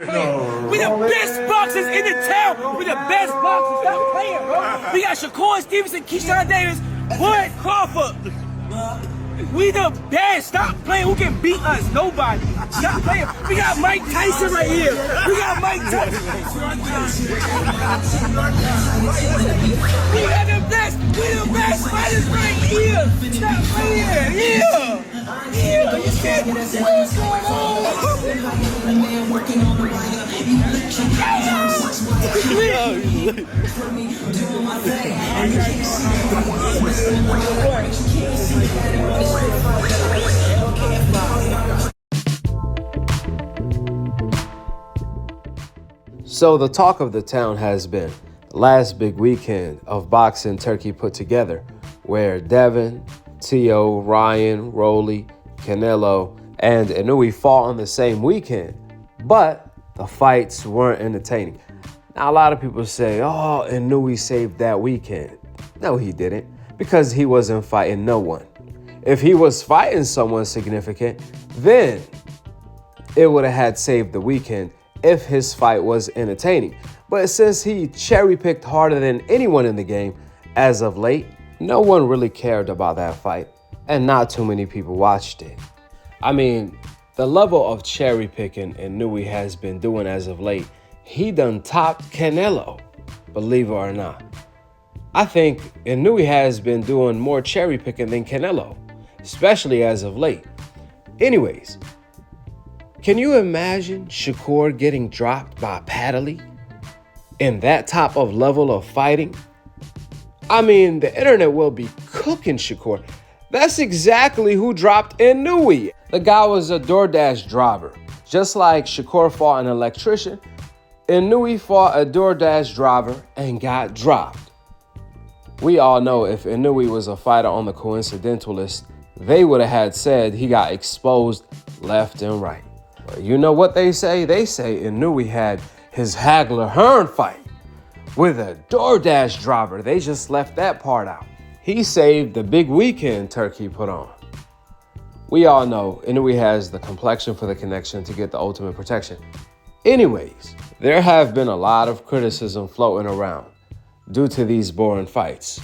We the best boxers in the town. We the best boxers. Stop playing, bro. We got Shakur Stevenson, Keyshawn Davis, Bud Crawford. We the best. Stop playing. Who can beat us? Nobody. Stop playing. We got Mike Tyson right here. We got Mike Tyson. We got the best. We the best fighters right here. Stop playing. Yeah. Yeah. You said what's going on? So the talk of the town has been the last big weekend of boxing Turkey put together, where Devin, T.O., Ryan, Rolly, Canelo, and Inui fought on the same weekend, but the fights weren't entertaining. Now, a lot of people say, oh, Inui saved that weekend. No, he didn't, because he wasn't fighting no one. If he was fighting someone significant, then it would have had saved the weekend if his fight was entertaining. But since he cherry-picked harder than anyone in the game as of late, no one really cared about that fight, and not too many people watched it. I mean, the level of cherry-picking Inui has been doing as of late, he done topped Canelo, believe it or not. I think Inui has been doing more cherry-picking than Canelo, especially as of late. Anyways, can you imagine Shakur getting dropped by Padley in that type of level of fighting? I mean, the internet will be cooking Shakur. That's exactly who dropped Inui. The guy was a DoorDash driver. Just like Shakur fought an electrician, Inui fought a DoorDash driver and got dropped. We all know if Inui was a fighter on the coincidental list, they would have had said he got exposed left and right. But you know what they say? They say Inui had his Hagler-Hearn fight with a DoorDash driver. They just left that part out. He saved the big weekend Turkey put on. We all know Inui has the complexion for the connection to get the ultimate protection. Anyways, there have been a lot of criticism floating around due to these boring fights.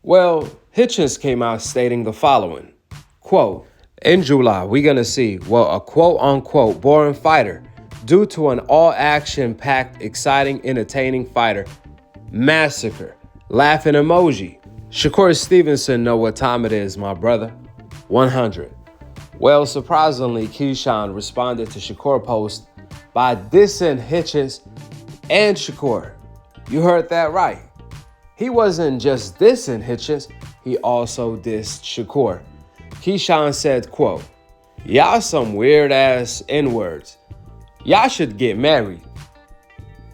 Well, Hitchins came out stating the following, quote, in July, we're going to see, a quote-unquote boring fighter due to an all-action-packed, exciting, entertaining fighter. Massacre. Laughing emoji. Shakur Stevenson know what time it is, my brother. 100. Well, surprisingly, Keyshawn responded to Shakur post by dissing Hitchins and Shakur. You heard that right. He wasn't just dissing Hitchins, he also dissed Shakur. Keyshawn said, quote, y'all some weird-ass N-words. Y'all should get married.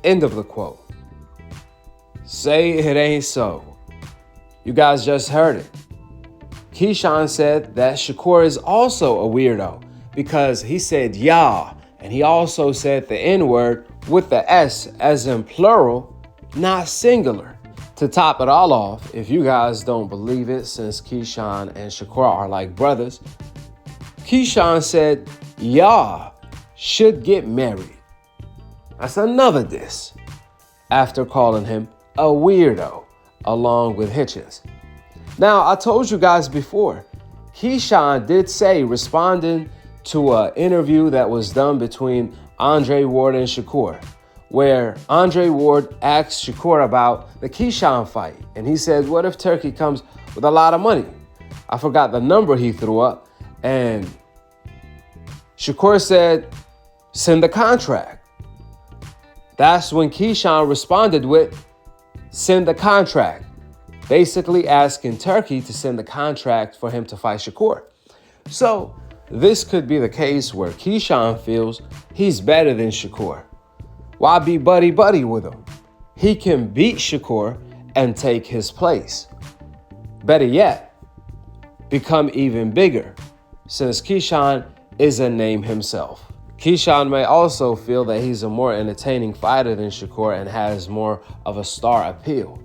End of the quote. Say it ain't so. You guys just heard it. Keyshawn said that Shakur is also a weirdo because he said y'all, and he also said the N-word with the S as in plural, not singular. To top it all off, if you guys don't believe it, since Keyshawn and Shakur are like brothers, Keyshawn said, y'all should get married. That's another diss, after calling him a weirdo, along with Hitchins. Now, I told you guys before, Keyshawn did say, responding to an interview that was done between Andre Ward and Shakur, where Andre Ward asked Shakur about the Keyshawn fight. And he said, what if Turkey comes with a lot of money? I forgot the number he threw up. And Shakur said, send the contract. That's when Keyshawn responded with, send the contract. Basically asking Turkey to send the contract for him to fight Shakur. So this could be the case where Keyshawn feels he's better than Shakur. Why be buddy-buddy with him? He can beat Shakur and take his place. Better yet, become even bigger, since Keyshawn is a name himself. Keyshawn may also feel that he's a more entertaining fighter than Shakur and has more of a star appeal.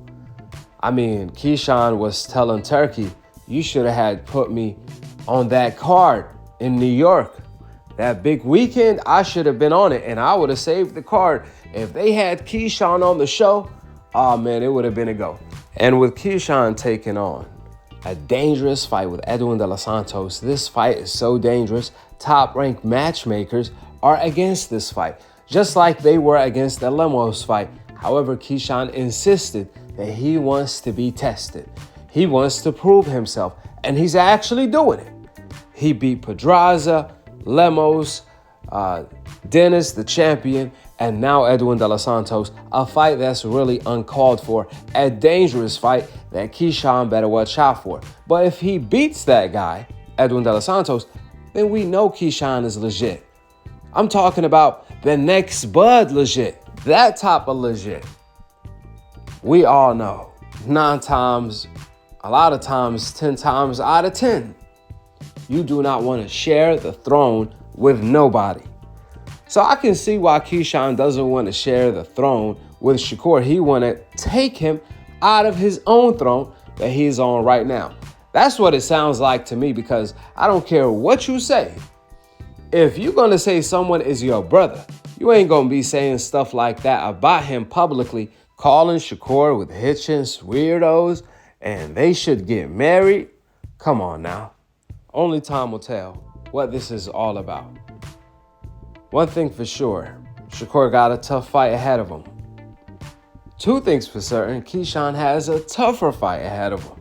I mean, Keyshawn was telling Turkey, you should have had put me on that card in New York. that big weekend, I should have been on it, and I would have saved the card. If they had Keyshawn on the show, oh man, it would have been a go. And with Keyshawn taking on a dangerous fight with Edwin de los Santos, this fight is so dangerous, top-ranked matchmakers are against this fight, just like they were against the Lemos fight. However, Keyshawn insisted that he wants to be tested. He wants to prove himself, and he's actually doing it. He beat Pedraza, Lemos, Dennis, the champion, and now Edwin de los Santos, a fight that's really uncalled for, a dangerous fight that Keyshawn better watch out for. But if he beats that guy, Edwin de los Santos, then we know Keyshawn is legit. I'm talking about the next Bud legit, that type of legit. We all know 9 times, a lot of times, 10 times out of 10, you do not want to share the throne with nobody. So I can see why Keyshawn doesn't want to share the throne with Shakur. He want to take him out of his own throne that he's on right now. That's what it sounds like to me, because I don't care what you say. If you're going to say someone is your brother, you ain't going to be saying stuff like that about him publicly, calling Shakur with Hitchins weirdos, and they should get married. Come on now. Only time will tell what this is all about. One thing for sure, Shakur got a tough fight ahead of him. 2 things for certain, Keyshawn has a tougher fight ahead of him.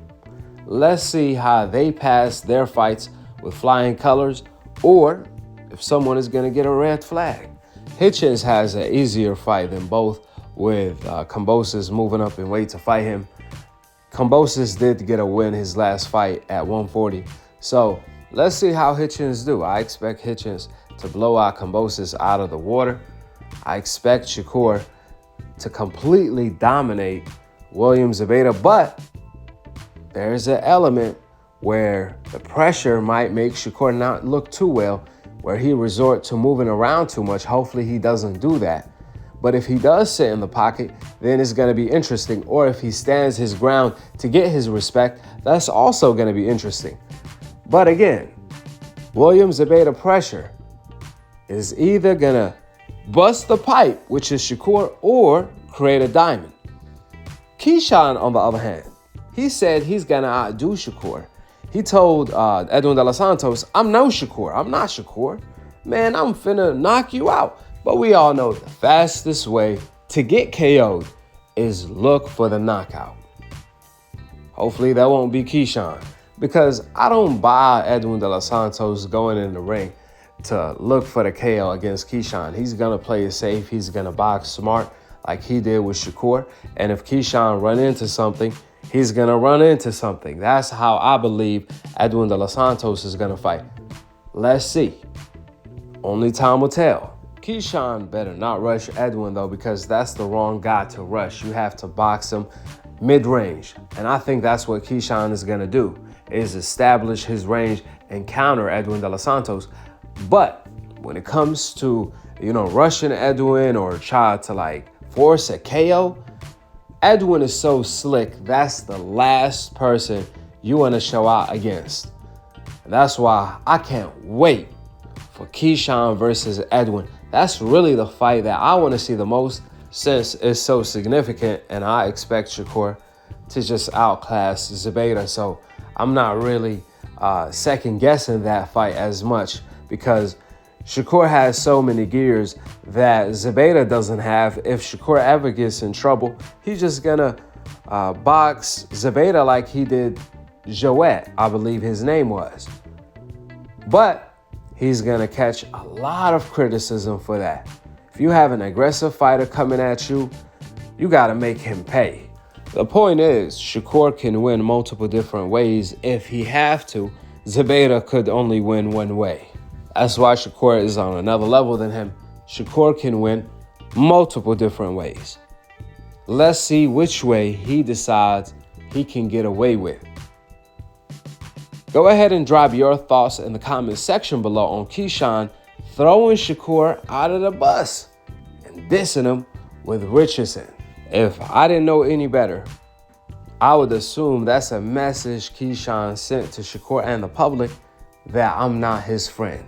Let's see how they pass their fights with flying colors, or if someone is going to get a red flag. Hitchins has an easier fight than both, with Kambosos moving up in weight to fight him. Kambosos did get a win his last fight at 140. So let's see how Hitchins do. I expect Hitchins to blow out Kambosos out of the water. I expect Shakur to completely dominate William Zepeda, but there's an element where the pressure might make Shakur not look too well, where he resort to moving around too much. Hopefully he doesn't do that. But if he does sit in the pocket, then it's going to be interesting. Or if he stands his ground to get his respect, that's also going to be interesting. But again, William Zepeda pressure is either going to bust the pipe, which is Shakur, or create a diamond. Keyshawn, on the other hand, he said he's going to outdo Shakur. He told Edwin de los Santos, I'm no Shakur. I'm not Shakur. Man, I'm finna knock you out. But we all know the fastest way to get KO'd is look for the knockout. Hopefully that won't be Keyshawn, because I don't buy Edwin de los Santos going in the ring to look for the KO against Keyshawn. He's going to play it safe. He's going to box smart like he did with Shakur. And if Keyshawn run into something, he's going to run into something. That's how I believe Edwin de los Santos is going to fight. Let's see. Only time will tell. Keyshawn better not rush Edwin, though, because that's the wrong guy to rush. You have to box him mid-range. And I think that's what Keyshawn is going to do, is establish his range and counter Edwin de los Santos. But when it comes to, rushing Edwin or try to force a KO, Edwin is so slick. That's the last person you want to show out against. And that's why I can't wait for Keyshawn versus Edwin. That's really the fight that I want to see the most, since it's so significant, and I expect Shakur to just outclass Zepeda. So I'm not really second guessing that fight as much, because Shakur has so many gears that Zepeda doesn't have. If Shakur ever gets in trouble, he's just gonna box Zepeda like he did Joet, I believe his name was. But he's gonna catch a lot of criticism for that. If you have an aggressive fighter coming at you, you gotta make him pay. The point is, Shakur can win multiple different ways. If he have to, Zepeda could only win one way. That's why Shakur is on another level than him. Shakur can win multiple different ways. Let's see which way he decides he can get away with. Go ahead and drop your thoughts in the comment section below on Keyshawn throwing Shakur out of the bus and dissing him with Richardson. If I didn't know any better, I would assume that's a message Keyshawn sent to Shakur and the public that I'm not his friend.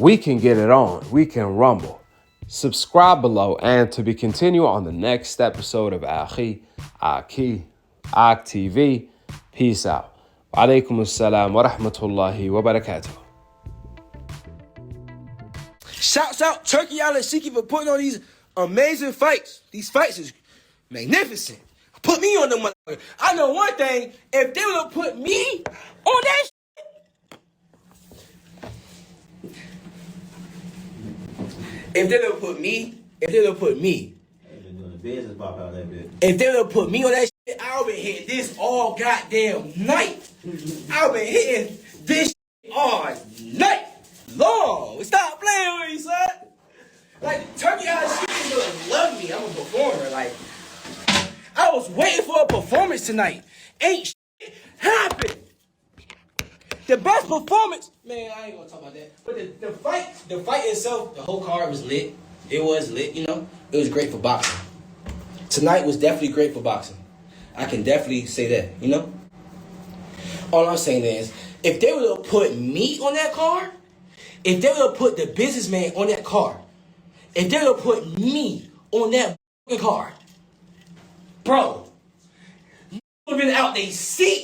we can get it on. We can rumble. Subscribe below and to be continued on the next episode of Akhi, Akhi TV. Peace out. Alaikum assalam wa rahmatullahi wa barakatuh. Shouts out Turkey Island Shiki for putting on these amazing fights. These fights is magnificent. Put me on the motherfucker. I know one thing. If they would have put me on that If they would have put me, If they would have put me on that shit, I would have been hitting this all goddamn night. I would have been hitting this shit all night long. Stop playing with me, son. Like, Turkey Island Shit gonna love me. I'm a performer. Like, I was waiting for a performance tonight. Ain't shit happened. The best performance, man, I ain't gonna talk about that. But the fight itself, the whole card was lit. It was lit, you know. It was great for boxing. Tonight was definitely great for boxing. I can definitely say that, you know. All I'm saying is, if they would have put me on that card, if they would have put the businessman on that card, if they would have put me on that card, bro, you would have been out they seat.